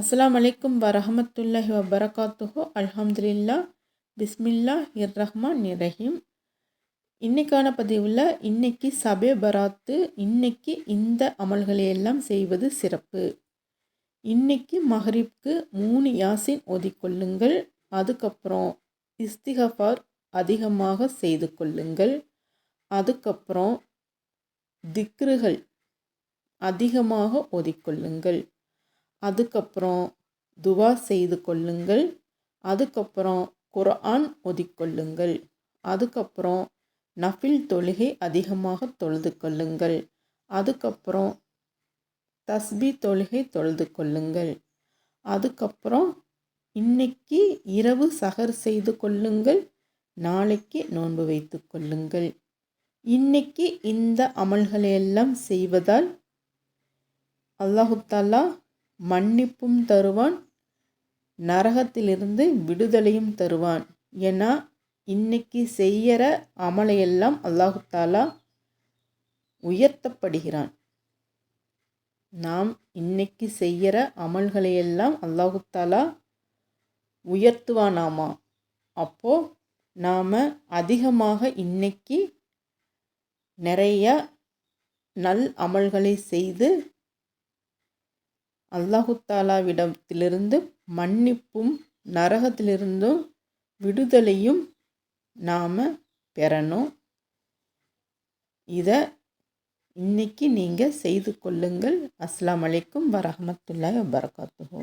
அஸ்ஸலாமு அலைக்கும் வரஹமத்துல்லாஹி வபரகாத்துஹு. அல்ஹம்துலில்லா, பிஸ்மில்லா ரஹ்மான் ரஹீம். இன்னைக்கான பதிவில் இன்னைக்கு சபே பராத்து. இன்னைக்கு இந்த அமல்களை எல்லாம் செய்வது சிறப்பு. இன்னைக்கு மஹ்ரிப்க்கு 3 யாசின் ஓதிக்கொள்ளுங்கள். அதுக்கப்புறம் இஸ்திகஃபார் அதிகமாக செய்து கொள்ளுங்கள். அதுக்கப்புறம் திக்ருகள் அதிகமாக ஓதிக்கொள்ளுங்கள். அதுக்கப்புறம் துவா செய்து கொள்ளுங்கள். அதுக்கப்புறம் குர்ஆன் ஓதிக்கொள்ளுங்கள். அதுக்கப்புறம் நஃபில் தொழுகை அதிகமாக தொழுது கொள்ளுங்கள். அதுக்கப்புறம் தஸ்பி தொழுகை தொழுது கொள்ளுங்கள். அதுக்கப்புறம் இன்னைக்கு இரவு சஹர் செய்து கொள்ளுங்கள். நாளைக்கு நோன்பு வைத்து கொள்ளுங்கள். இன்னைக்கு இந்த அமல்களை எல்லாம் செய்வதால் அல்லாஹு தஆலா மன்னிப்பும் தருவான், நரகத்திலிருந்து விடுதலையும் தருவான். ஏன்னா இன்னைக்கு செய்கிற அமலையெல்லாம் அல்லாஹு தஆலா உயர்த்தப்படுகிறான். நாம் இன்னைக்கு செய்கிற அமல்களையெல்லாம் அல்லாஹு தஆலா உயர்த்துவானாமா. அப்போது நாம் அதிகமாக இன்னைக்கு நிறைய நல் அமல்களை செய்து அல்லாஹு தஆலாவிடத்திலிருந்து மன்னிப்பும் நரகத்திலிருந்தும் விடுதலையும் நாம் பெறணும். இதை இன்னைக்கு நீங்கள் செய்து கொள்ளுங்கள். அஸ்ஸலாமு அலைக்கும் வரஹ்மத்துல்லாஹி வபரகாத்துஹு.